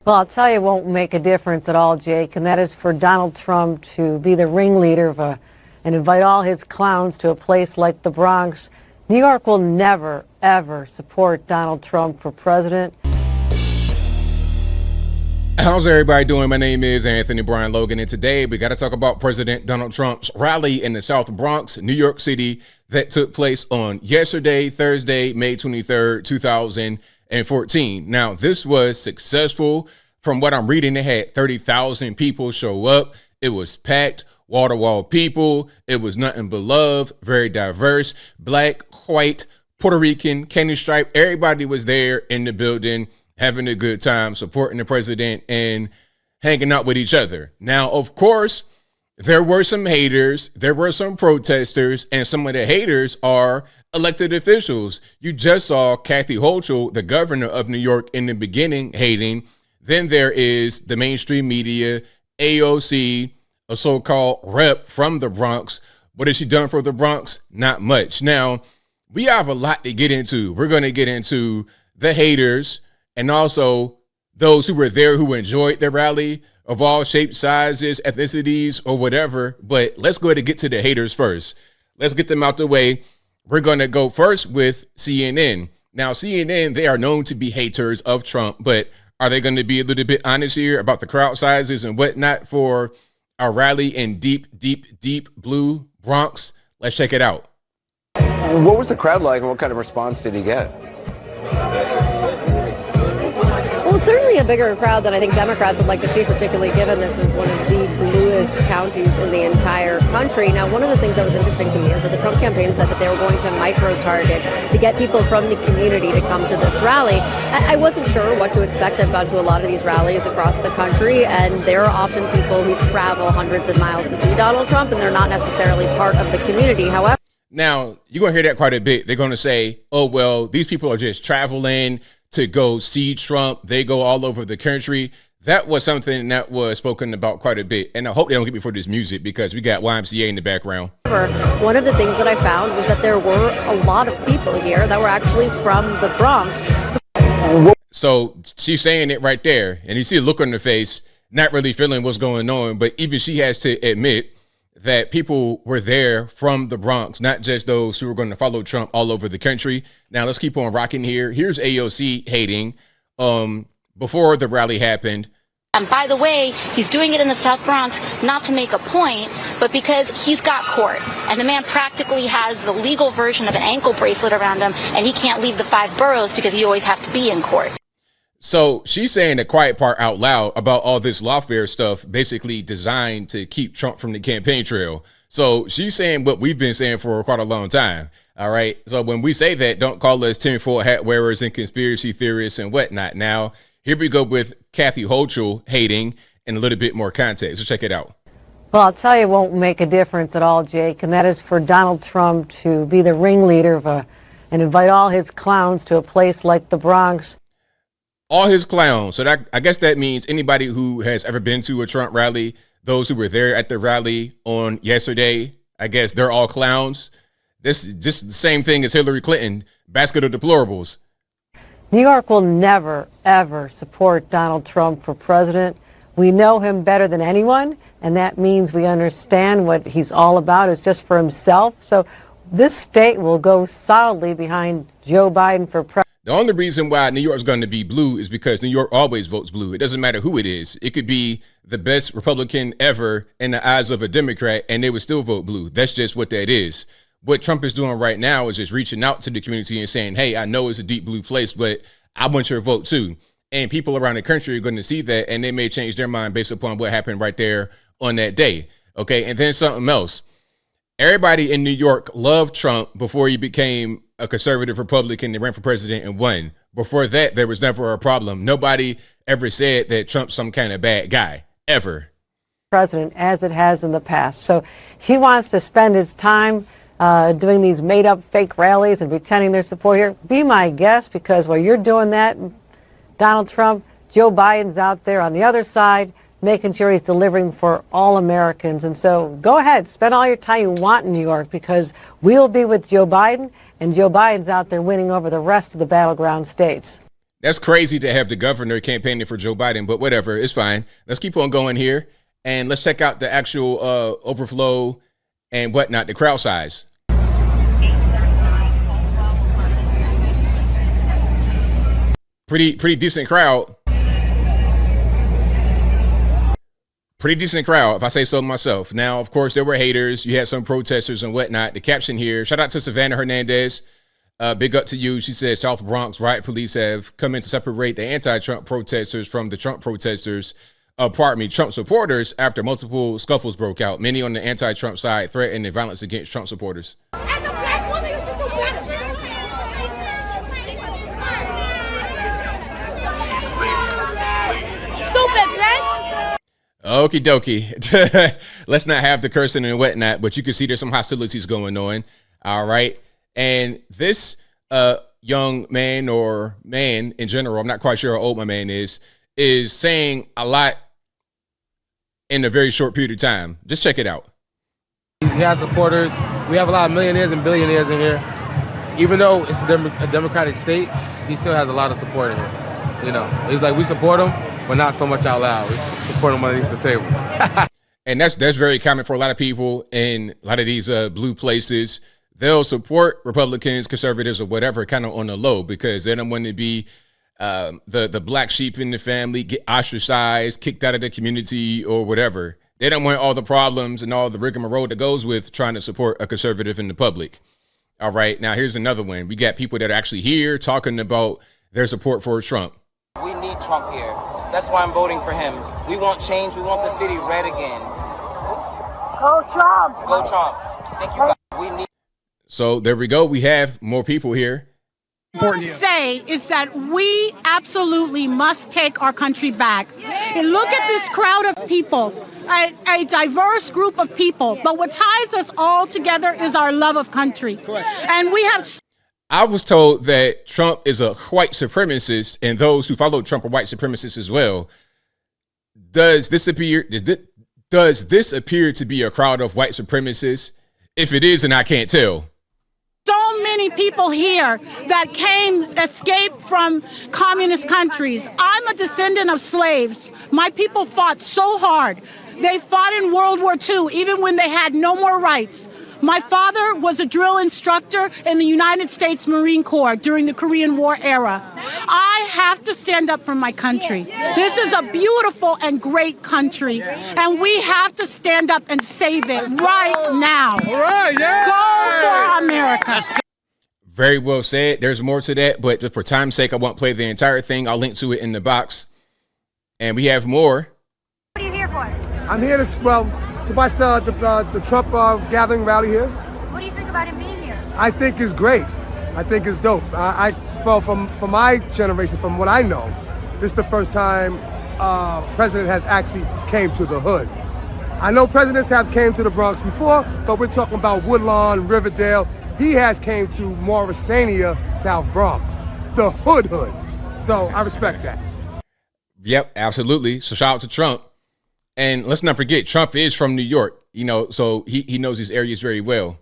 Well, I'll tell you, it won't make a difference at all, Jake, and that is for Donald Trump to be the ringleader and invite all his clowns to a place like the Bronx. New York will never, ever support Donald Trump for president. How's everybody doing? My name is Anthony Brian Logan, and today we got to talk about President Donald Trump's rally in the South Bronx, New York City, that took place on yesterday, Thursday, May 23rd, 2014. Now, this was successful. From what I'm reading, they had 30,000 people show up. It was packed, wall-to-wall people. It was nothing but love, very diverse, black, white, Puerto Rican, candy stripe. Everybody was there in the building, having a good time, supporting the president and hanging out with each other. Now, of course, there were some haters, there were some protesters, and some of the haters are elected officials. You just saw Kathy Hochul, the governor of New York, in the beginning hating. Then there is the mainstream media, AOC, a so-called rep from the Bronx. What has she done for the Bronx? Not much. Now, we have a lot to get into. We're going to get into the haters, and also those who were there who enjoyed the rally of all shapes, sizes, ethnicities, or whatever. But let's go ahead and get to the haters first. Let's get them out the way. We're going to go first with CNN. Now, CNN, they are known to be haters of Trump, but are they going to be a little bit honest here about the crowd sizes and whatnot for a rally in deep, deep, deep blue Bronx? Let's check it out. What was the crowd like, and what kind of response did he get? Well, certainly a bigger crowd than I think Democrats would like to see, particularly given this is one of the bluest counties in the entire country. Now, one of the things that was interesting to me is that the Trump campaign said that they were going to micro-target to get people from the community to come to this rally. I wasn't sure what to expect. I've gone to a lot of these rallies across the country, and there are often people who travel hundreds of miles to see Donald Trump, and they're not necessarily part of the community. However, now, you're going to hear that quite a bit. They're going to say, oh, well, these people are just traveling to go see Trump. They go all over the country. That was something that was spoken about quite a bit. And I hope they don't get me for this music because we got YMCA in the background. One of the things that I found was that there were a lot of people here that were actually from the Bronx. So she's saying it right there. And you see a look on her face, not really feeling what's going on. But even she has to admit that people were there from the Bronx, not just those who were going to follow Trump all over the country. Now, let's keep on rocking here. Here's AOC hating before the rally happened. And by the way, he's doing it in the South Bronx, not to make a point, but because he's got court. And the man practically has the legal version of an ankle bracelet around him, and he can't leave the 5 boroughs because he always has to be in court. So she's saying the quiet part out loud about all this lawfare stuff, basically designed to keep Trump from the campaign trail. So she's saying what we've been saying for quite a long time. All right. So when we say that, don't call us tinfoil hat wearers and conspiracy theorists and whatnot. Now, here we go with Kathy Hochul hating in a little bit more context. So check it out. Well, I'll tell you, it won't make a difference at all, Jake, and that is for Donald Trump to be the ringleader and invite all his clowns to a place like the Bronx. All his clowns. So that, I guess that means anybody who has ever been to a Trump rally, those who were there at the rally on yesterday, I guess they're all clowns. This is just the same thing as Hillary Clinton, basket of deplorables. New York will never, ever support Donald Trump for president. We know him better than anyone, and that means we understand what he's all about is just for himself. So this state will go solidly behind Joe Biden for president. The only reason why New York is going to be blue is because New York always votes blue. It doesn't matter who it is. It could be the best Republican ever in the eyes of a Democrat, and they would still vote blue. That's just what that is. What Trump is doing right now is just reaching out to the community and saying, hey, I know it's a deep blue place, but I want your vote too. And people around the country are going to see that, and they may change their mind based upon what happened right there on that day. Okay, and then something else. Everybody in New York loved Trump before he became a conservative Republican that ran for president and won. Before that, there was never a problem. Nobody ever said that Trump's some kind of bad guy, ever. President, as it has in the past. So he wants to spend his time doing these made-up fake rallies and pretending their support here. Be my guest, because while you're doing that, Donald Trump, Joe Biden's out there on the other side, making sure he's delivering for all Americans. And so go ahead, spend all your time you want in New York, because we'll be with Joe Biden, and Joe Biden's out there winning over the rest of the battleground states. That's crazy to have the governor campaigning for Joe Biden, but whatever, it's fine. Let's keep on going here, and let's check out the actual overflow and whatnot, the crowd size. Pretty decent crowd. Pretty decent crowd, if I say so myself. Now, of course, there were haters. You had some protesters and whatnot. The caption here, shout out to Savannah Hernandez. Big up to you. She said South Bronx riot police have come in to separate the anti-Trump protesters from the Trump protesters, Trump supporters after multiple scuffles broke out. Many on the anti-Trump side threatened the violence against Trump supporters. As a black woman, you should do better. Stupid bitch. Okie dokie. Let's not have the cursing and whatnot, but you can see there's some hostilities going on. All right. And this young man or man in general, I'm not quite sure how old my man is saying a lot in a very short period of time. Just check it out. He has supporters. We have a lot of millionaires and billionaires in here. Even though it's a democratic state, he still has a lot of support in here. You know, it's like we support him, but not so much out loud. We support him underneath the table. And that's very common for a lot of people in a lot of these blue places. They'll support Republicans, conservatives, or whatever, kind of on the low, because they don't want to be the black sheep in the family, get ostracized, kicked out of the community, or whatever. They don't want all the problems and all the rigmarole that goes with trying to support a conservative in the public. All right, now here's another one. We got people that are actually here talking about their support for Trump. We need Trump here. That's why I'm voting for him. We want change. We want the city red again. Go Trump. Go Trump. Thank you, guys. We need. So there we go. We have more people here. Say is that we absolutely must take our country back. And look at this crowd of people, a diverse group of people. But what ties us all together is our love of country. Correct. And we have. I was told that Trump is a white supremacist, and those who follow Trump are white supremacists as well. Does this appear to be a crowd of white supremacists? If it is, then I can't tell. So many people here that escaped from communist countries. I'm a descendant of slaves. My people fought so hard. They fought in World War II, even when they had no more rights. My father was a drill instructor in the United States Marine Corps during the Korean War era. I have to stand up for my country. This is a beautiful and great country, and we have to stand up and save it right now. All right, yeah. Go for America. Very well said. There's more to that, but just for time's sake, I won't play the entire thing. I'll link to it in the box. And we have more. What are you here for? I'm here to watch the Trump gathering rally here. What do you think about him being here? I think it's great. I think it's dope. From my generation, from what I know, this is the first time president has actually came to the hood. I know presidents have came to the Bronx before, but we're talking about Woodlawn, Riverdale. He has came to Morrisania, South Bronx, the hood. So I respect that. Yep, absolutely. So shout out to Trump. And let's not forget, Trump is from New York, so he knows these areas very well.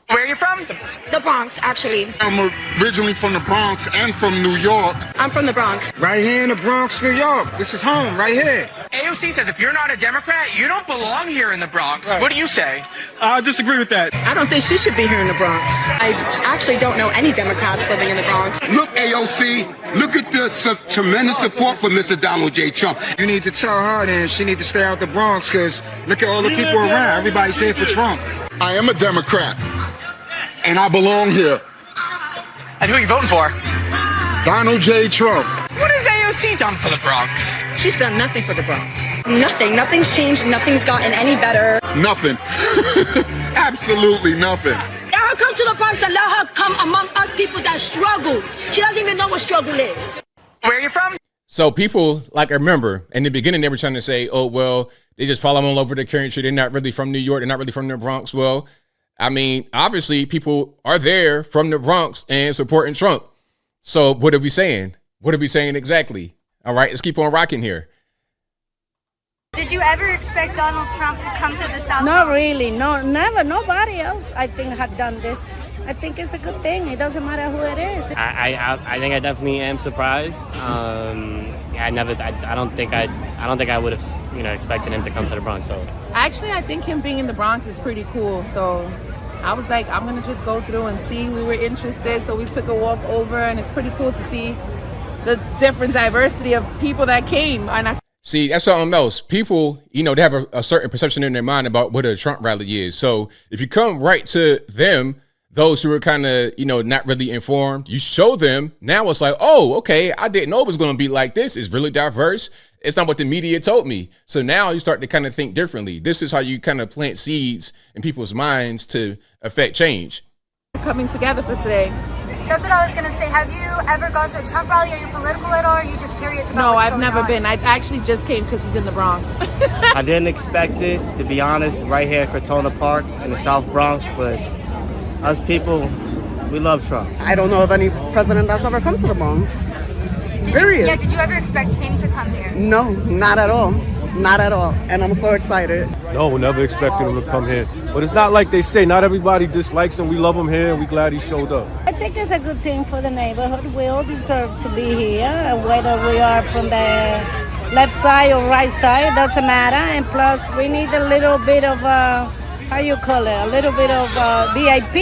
Where are you from? The Bronx, actually. I'm originally from the Bronx and from New York. I'm from the Bronx. Right here in the Bronx, New York. This is home, right here. AOC says if you're not a Democrat, you don't belong here in the Bronx. Right. What do you say? I disagree with that. I don't think she should be here in the Bronx. I actually don't know any Democrats living in the Bronx. Look, AOC, look at the tremendous support for Mr. Donald J. Trump. You need to tell her then she need to stay out the Bronx because look at all the people around. Everybody's here for Trump. I am a Democrat, and I belong here. And who are you voting for? Donald J. Trump. What has AOC done for the Bronx? She's done nothing for the Bronx. Nothing. Nothing's changed. Nothing's gotten any better. Nothing. Absolutely nothing. Let her come to the Bronx and let her come among us people that struggle. She doesn't even know what struggle is. Where are you from? So people, I remember in the beginning, they were trying to say, oh, well, they just follow them all over the country. They're not really from New York. They're not really from the Bronx. Well, I mean, obviously people are there from the Bronx and supporting Trump. So what are we saying? What are we saying exactly? All right, let's keep on rocking here. Did you ever expect Donald Trump to come to the South? Not really. No, never. Nobody else, I think, had done this. I think it's a good thing. It doesn't matter who it is. I think I definitely am surprised. I don't think I would have expected him to come to the Bronx. So actually, I think him being in the Bronx is pretty cool. So I was like, I'm gonna just go through and see. We were interested, so we took a walk over, and it's pretty cool to see the different diversity of people that came. See, that's something else. People, they have a certain perception in their mind about what a Trump rally is. So if you come right to them, those who are kind of, not really informed, you show them. Now it's like, oh, okay, I didn't know it was going to be like this. It's really diverse. It's not what the media told me. So now you start to kind of think differently. This is how you kind of plant seeds in people's minds to affect change. Coming together for today. That's what I was going to say. Have you ever gone to a Trump rally? Are you political at all? Or are you just curious about No, what's I've going never on? been. I actually just came because he's in the Bronx. I didn't expect it, to be honest, right here at Cortona Park in the South Bronx, but us people, we love Trump. I don't know of any president that's ever come to the Bronx. Period. Did you ever expect him to come here? No, not at all. Not at all. And I'm so excited. No, never expected him to come here. But it's not like they say, not everybody dislikes him. We love him here and we're glad he showed up. I think it's a good thing for the neighborhood. We all deserve to be here, whether we are from the left side or right side, doesn't matter. And plus, we need a little bit of, a little bit of VIP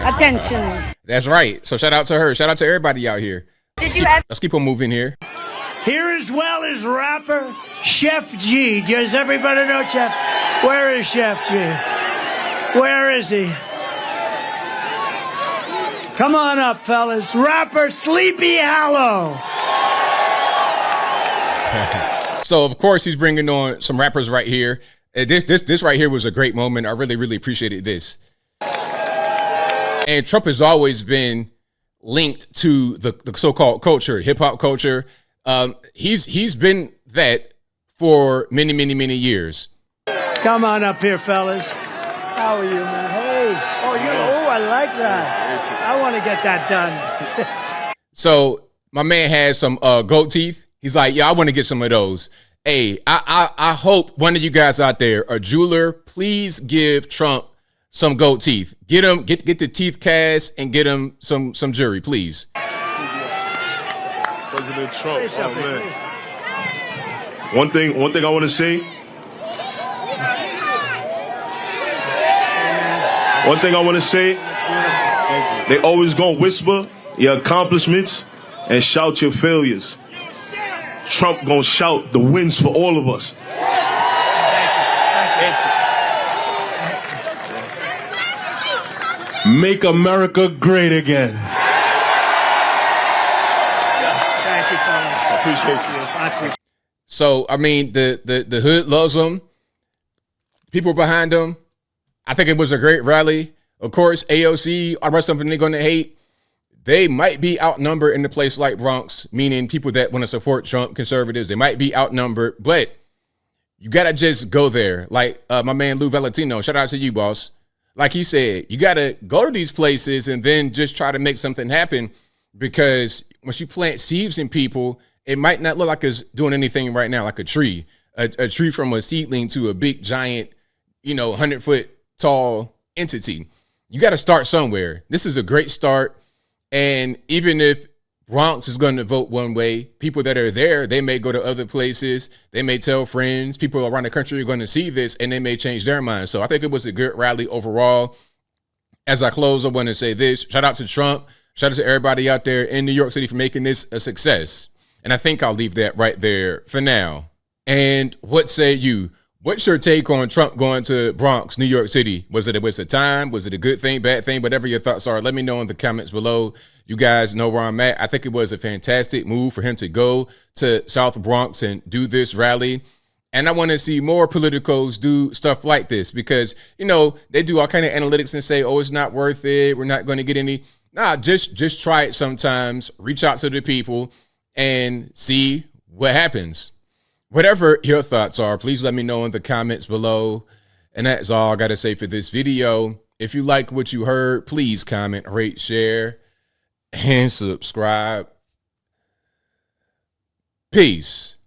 attention. That's right. So shout out to her. Shout out to everybody out here. Let's keep on moving here. Here as well as rapper Chef G. Does everybody know Chef? Where is Chef G? Where is he? Come on up, fellas. Rapper Sleepy Hollow. So, of course, he's bringing on some rappers right here. This right here was a great moment. I really, really appreciated this. And Trump has always been linked to the so-called culture, hip-hop culture. He's been that for many, many, many years. Come on up here, fellas. How are you, man? Hey. Oh, I like that. I want to get that done. So my man has some goat teeth. He's like, yeah, I want to get some of those. Hey, I hope one of you guys out there, a jeweler, please give Trump some goat teeth. Get the teeth cast and get him some jewelry, please. President Trump, oh man. One thing I want to say. One thing I want to say. They always gonna whisper your accomplishments and shout your failures. Trump gonna shout the wins for all of us. Make America great again. Thank you, fellas. Appreciate you. So, I mean, the hood loves him. People behind him. I think it was a great rally. Of course, AOC, all the rest of them they're going to hate. They might be outnumbered in a place like Bronx, meaning people that want to support Trump, conservatives. They might be outnumbered, but you got to just go there. Like my man Lou Valentino, shout out to you, boss. Like he said, you got to go to these places and then just try to make something happen, because once you plant seeds in people, it might not look like it's doing anything right now, like a tree. A tree from a seedling to a big, giant, 100-foot tall entity. You got to start somewhere. This is a great start. And even if Bronx is going to vote one way, people that are there, they may go to other places. They may tell friends. People around the country are going to see this and they may change their mind. So I think it was a good rally overall. As I close, I want to say this. Shout out to Trump. Shout out to everybody out there in New York City for making this a success. And I think I'll leave that right there for now. And what say you? What's your take on Trump going to Bronx, New York City? Was it a waste of time? Was it a good thing, bad thing? Whatever your thoughts are, let me know in the comments below. You guys know where I'm at. I think it was a fantastic move for him to go to South Bronx and do this rally. And I want to see more politicos do stuff like this because, they do all kind of analytics and say, oh, it's not worth it. We're not going to get any. Nah, just try it sometimes. Reach out to the people and see what happens. Whatever your thoughts are, please let me know in the comments below. And that's all I got to say for this video. If you like what you heard, please comment, rate, share, and subscribe. Peace.